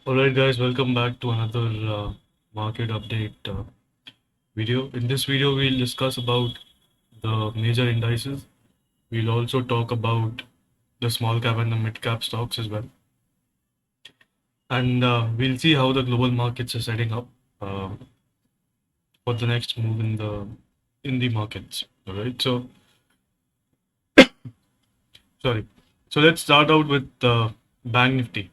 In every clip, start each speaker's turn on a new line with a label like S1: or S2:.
S1: Alright guys, welcome back to another market update video. In this video, we'll discuss about the major indices. We'll also talk about the small cap and the mid cap stocks as well. And we'll see how the global markets are setting up uh, for the next move in the markets. Alright, so sorry. So let's start out with Bank Nifty.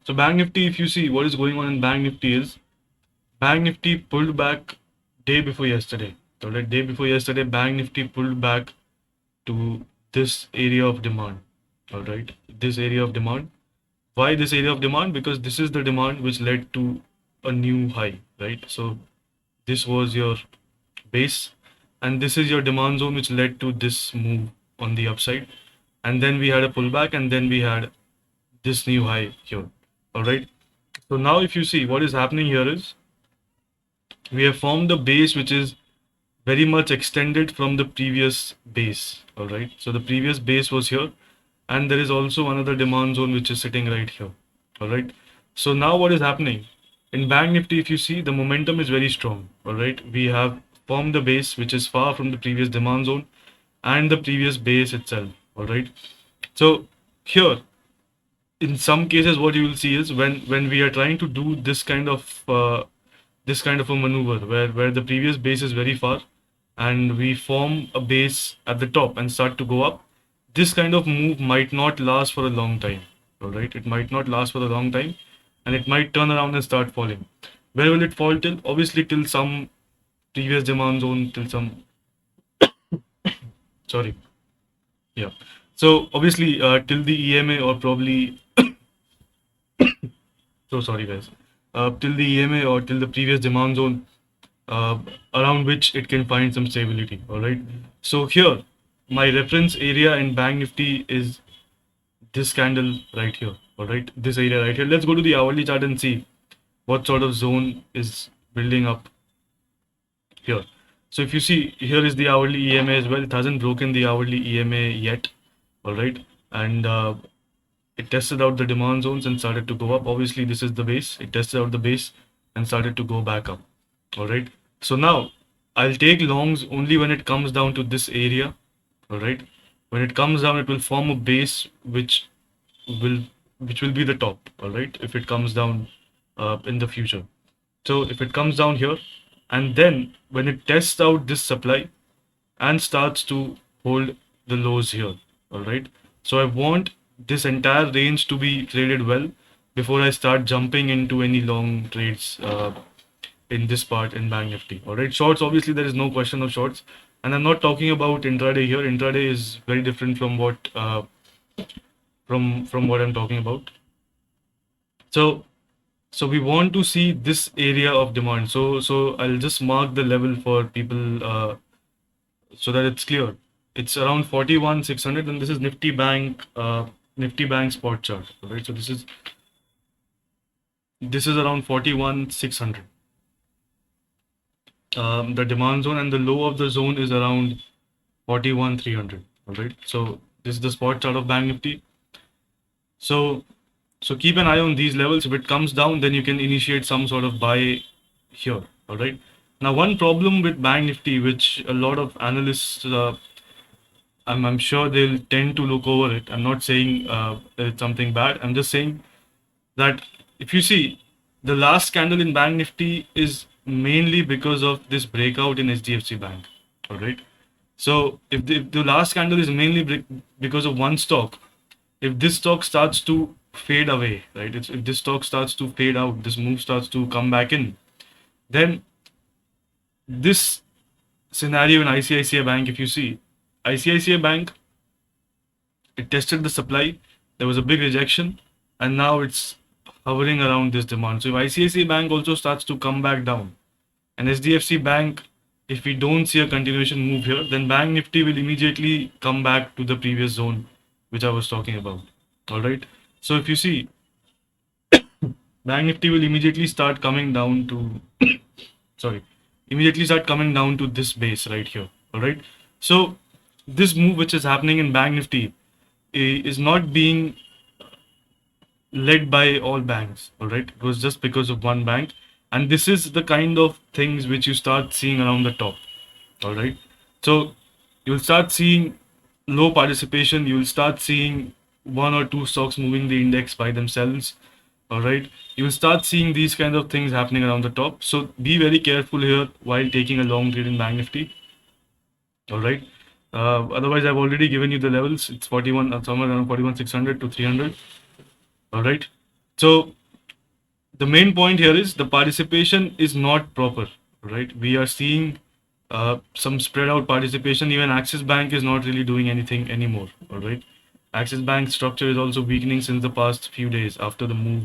S1: So Bank Nifty, if you see what is going on in Bank Nifty is Bank Nifty pulled back day before yesterday. So the day before yesterday, Bank Nifty pulled back to this area of demand. All right, this area of demand. Why this area of demand? Because this is the demand which led to a new high, right? So this was your base, and this is your demand zone which led to this move on the upside. And then we had a pullback, and then we had this new high here. All right. So now if you see what is happening here is we have formed a base which is very much extended from the previous base. All right, so the previous base was here, and there is also another demand zone which is sitting right here. All right, so now what is happening in Bank Nifty? If you see, the momentum is very strong. All right, we have formed the base which is far from the previous demand zone and the previous base itself. All right, so here in some cases what you will see is when we are trying to do this kind of a maneuver where the previous base is very far and we form a base at the top and start to go up, this kind of move might not last for a long time. All right, it might not last for a long time, and it might turn around and start falling. Where will it fall till? Obviously till some previous demand zone, till some, sorry, yeah, so obviously till the EMA, or probably, so sorry guys, till the EMA or till the previous demand zone, uh, around which it can find some stability. All right, so here my reference area in Bank Nifty is this candle right here. All right, this area right here. Let's go to the hourly chart and see what sort of zone is building up here. So if you see, here is the hourly EMA as well. It hasn't broken the hourly EMA yet. All right, and it tested out the demand zones and started to go up. Obviously this is the base. It tested out the base and started to go back up. All right, so now I'll take longs only when it comes down to this area. All right, when it comes down, it will form a base will which will be the top. All right, if it comes down in the future. So if it comes down here, and then when it tests out this supply and starts to hold the lows here. All right, so I want this entire range to be traded well before I start jumping into any long trades in this part in Bank Nifty. All right, shorts, obviously there is no question of shorts, and I'm not talking about intraday here. Intraday is very different from what from what I'm talking about. So so we want to see this area of demand. So I'll just mark the level for people so that it's clear. It's around 41,600, and this is Nifty Bank spot chart. All right, so this is around 41,600. The demand zone, and the low of the zone is around 41,300. All right, so this is the spot chart of Bank Nifty. So so keep an eye on these levels. If it comes down, then you can initiate some sort of buy here. All right. Now, one problem with Bank Nifty, which a lot of analysts, I'm sure they'll tend to look over it. I'm not saying it's something bad. I'm just saying that if you see, the last candle in Bank Nifty is mainly because of this breakout in HDFC Bank. All right. So if the last candle is mainly because of one stock, if this stock starts to fade away, right? If this stock starts to fade out, this move starts to come back in, then this scenario in ICICI Bank, if you see, ICICI Bank, it tested the supply, there was a big rejection, and now it's hovering around this demand. So if ICICI Bank also starts to come back down, and SDFC Bank, if we don't see a continuation move here, then Bank Nifty will immediately come back to the previous zone which I was talking about. All right. So if you see, Bank Nifty will immediately start coming down to, sorry, immediately start coming down to this base right here. All right. So this move which is happening in Bank Nifty is not being led by all banks. All right, it was just because of one bank, and this is the kind of things which you start seeing around the top. All right, so you'll start seeing low participation. You'll start seeing one or two stocks moving the index by themselves. All right, you will start seeing these kind of things happening around the top. So be very careful here while taking a long trade in Bank Nifty. All right. Otherwise, I've already given you the levels. It's 41, somewhere around 41,600 to 300. All right. So the main point here is the participation is not proper. Right. We are seeing some spread out participation. Even Axis Bank is not really doing anything anymore. All right. Axis Bank structure is also weakening since the past few days after the move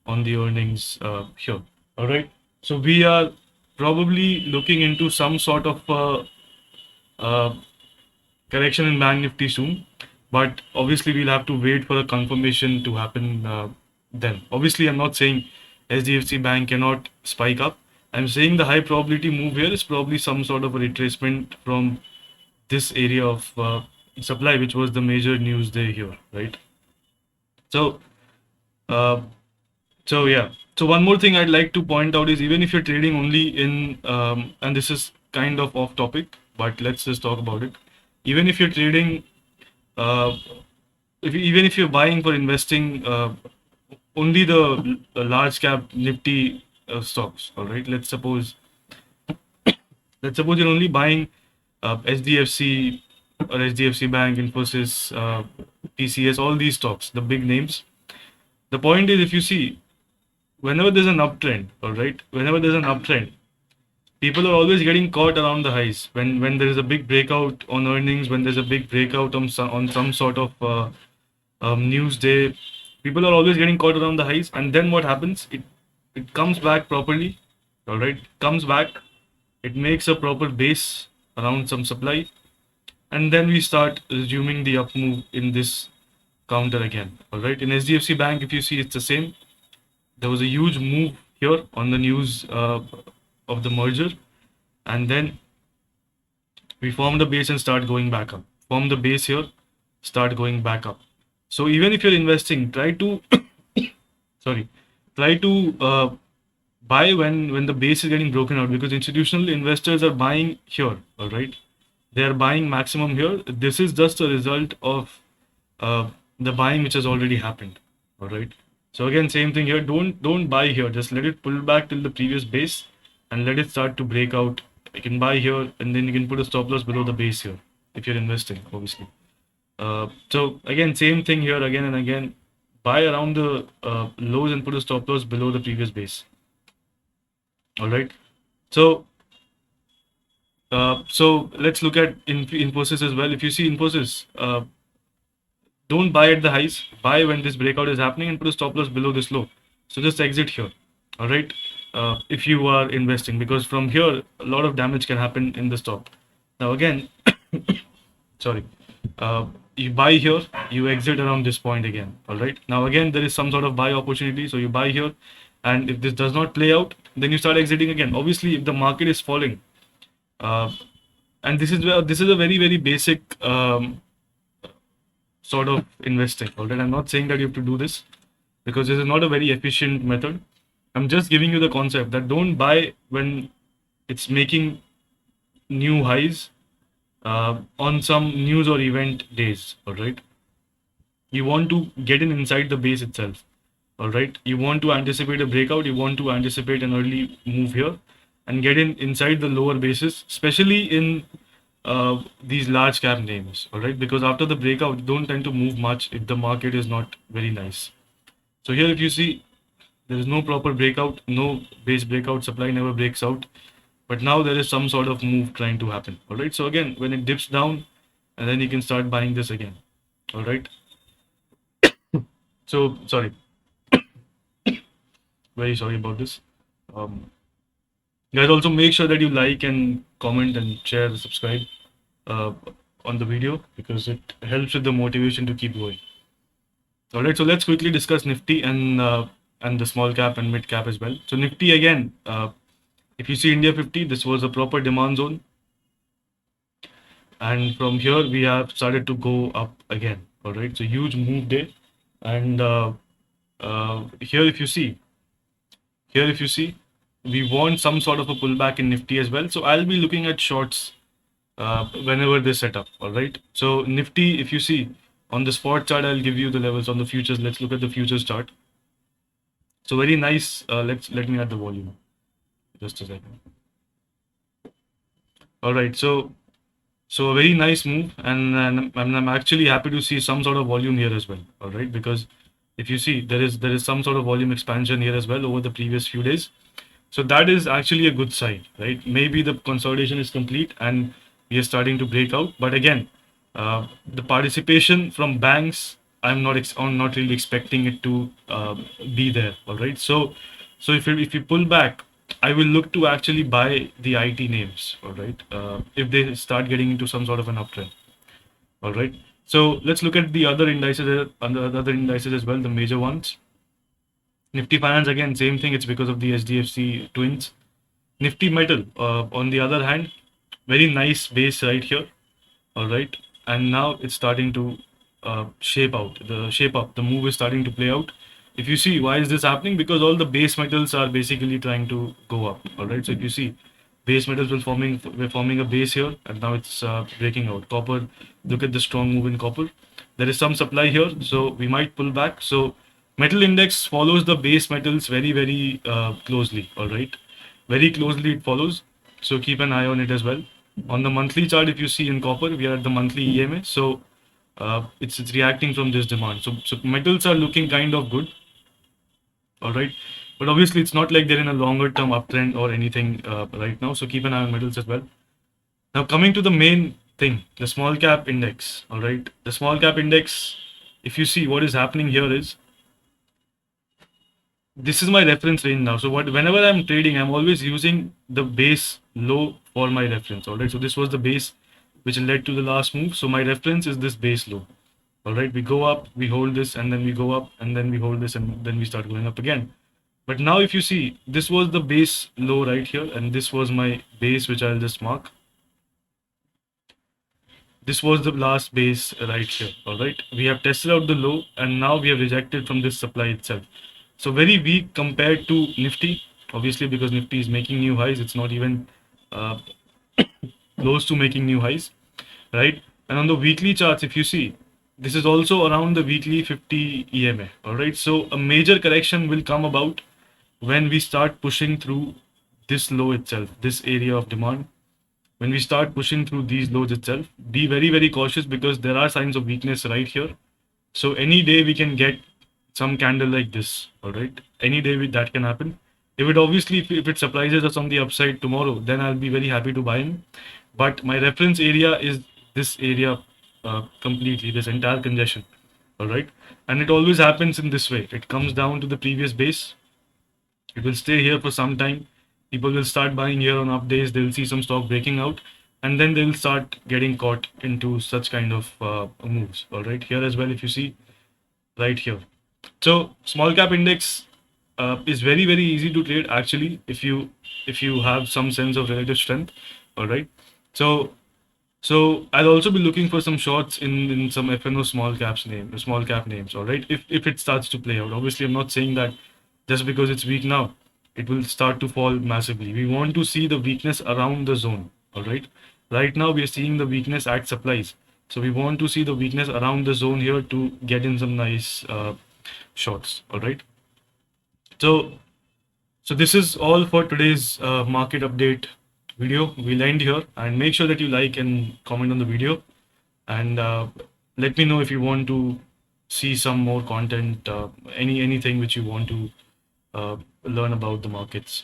S1: on the earnings here. All right. So we are probably looking into some sort of uh, correction in Bank Nifty soon, but obviously we'll have to wait for a confirmation to happen then. Obviously, I'm not saying SDFC Bank cannot spike up. I'm saying the high probability move here is probably some sort of a retracement from this area of supply, which was the major news day here, right? So, uh, so yeah. So one more thing I'd like to point out is even if you're trading only in, and this is kind of off topic, but let's just talk about it. Even if you're trading uh, even if you're buying for investing only the large cap Nifty stocks, all right. Let's suppose you're only buying SDFC or SDFC Bank, Infosys, TCS, all these stocks, the big names. The point is, if you see, whenever there's an uptrend, all right, whenever there's an uptrend, people are always getting caught around the highs. When there is a big breakout on earnings, when there's a big breakout on some sort of news day, people are always getting caught around the highs, and then what happens? It comes back properly, all right. Comes back, it makes a proper base around some supply, and then we start resuming the up move in this counter again, all right. In SDFC Bank, if you see, it's the same. There was a huge move here on the news of the merger, and then we form the base and start going back up. Form the base here, start going back up. So even if you're investing, try to sorry, try to buy when the base is getting broken out, because institutional investors are buying here. All right, they are buying maximum here. This is just a result of the buying which has already happened. All right. So again, same thing here. Don't buy here. Just let it pull back till the previous base and let it start to break out. You can buy here and then you can put a stop loss below the base here if you're investing, obviously. So again, same thing here again and again. Buy around the lows and put a stop loss below the previous base. All right. So so let's look at Infosys as well. If you see Infosys, don't buy at the highs. Buy when this breakout is happening and put a stop loss below this low. So just exit here. All right. If you are investing, because from here a lot of damage can happen in the stock. Now again, sorry. You buy here, you exit around this point again. All right. Now again, there is some sort of buy opportunity, so you buy here, and if this does not play out, then you start exiting again. Obviously, if the market is falling, uh, and this is a very basic sort of investing. All right. I'm not saying that you have to do this because this is not a very efficient method. I'm just giving you the concept that don't buy when it's making new highs on some news or event days. All right. You want to get in inside the base itself. All right. You want to anticipate a breakout. You want to anticipate an early move here and get in inside the lower bases, especially in these large cap names. All right. Because after the breakout, you don't tend to move much if the market is not very nice. So here, if you see, there is no proper breakout, no base breakout, supply never breaks out. But now there is some sort of move trying to happen. All right. So again, when it dips down, and then you can start buying this again. All right. So sorry, very sorry about this. Um, guys, also make sure that you like and comment and share, subscribe uh, on the video because it helps with the motivation to keep going. All right. So let's quickly discuss Nifty and the small cap and mid cap as well. So Nifty again. If you see India 50, this was a proper demand zone. And from here, we have started to go up again. All right. So huge move day. And Here if you see, here if you see, we want some sort of a pullback in Nifty as well. So I'll be looking at shorts whenever they set up. All right. So Nifty, if you see on the spot chart, I'll give you the levels on the futures. Let's look at the futures chart. So very nice. Let me add the volume. Just a second. All right. So a very nice move, and I'm actually happy to see some sort of volume here as well. All right, because if you see, there is some sort of volume expansion here as well over the previous few days. So that is actually a good sign, right? Maybe the consolidation is complete and we are starting to break out. But again, the participation from banks, I'm not really expecting it to be there. All right. So if you pull back, I will look to actually buy the IT names. All right. If they start getting into some sort of an uptrend. All right. So let's look at the other indices, other indices as well, the major ones. Nifty Finance again, same thing. It's because of the SDFC twins. Nifty Metal, on the other hand, very nice base right here. All right, and now it's starting to shape out. The shape up. The move is starting to play out. If you see, why is this happening? Because all the base metals are basically trying to go up. All right, so if you see, base metals we're forming a base here, and now it's breaking out. Copper. Look at the strong move in copper. There is some supply here, so we might pull back. So metal index follows the base metals very closely. All right, very closely it follows. So keep an eye on it as well. On the monthly chart, if you see in copper, we are at the monthly EMA. So it's reacting from this demand. So metals are looking kind of good. All right, but obviously it's not like they're in a longer term uptrend or anything right now. So keep an eye on metals as well. Now coming to the main thing, the small cap index. All right, the small cap index. If you see what is happening here is, this is my reference range now. So whenever I'm trading, I'm always using the base low for my reference. All right. So this was the base which led to the last move. So my reference is this base low. All right. We go up, we hold this, and then we go up, and then we hold this, and then we start going up again. But now if you see, this was the base low right here, and this was my base which I'll just mark. This was the last base right here. All right. We have tested out the low, and now we have rejected from this supply itself. So very weak compared to Nifty, obviously, because Nifty is making new highs. It's not even uh, close to making new highs, right? And on the weekly charts, if you see, this is also around the weekly 50 EMA. All right. So a major correction will come about when we start pushing through this low itself, this area of demand. When we start pushing through these lows itself, be very cautious because there are signs of weakness right here. So any day we can get some candle like this. All right, any day that can happen. If it obviously, if it surprises us on the upside tomorrow, then I'll be very happy to buy in. But my reference area is this area completely, this entire congestion. All right, and it always happens in this way. It comes down to the previous base. It will stay here for some time. People will start buying here on up days. They'll see some stock breaking out, and then they'll start getting caught into such kind of moves. All right, here as well, if you see right here. So small cap index is very easy to trade actually if you have some sense of relative strength. All right. So I'll also be looking for some shorts in some FNO small cap names. All right. If it starts to play out, obviously I'm not saying that just because it's weak now, it will start to fall massively. We want to see the weakness around the zone. All right. Right now we are seeing the weakness at supplies. So we want to see the weakness around the zone here to get in some nice shorts. All right. So this is all for today's market update video. We'll end here and make sure that you like and comment on the video, and let me know if you want to see some more content, anything which you want to learn about the markets.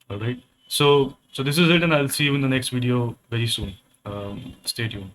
S1: All right. So this is it, and I'll see you in the next video very soon. Stay tuned.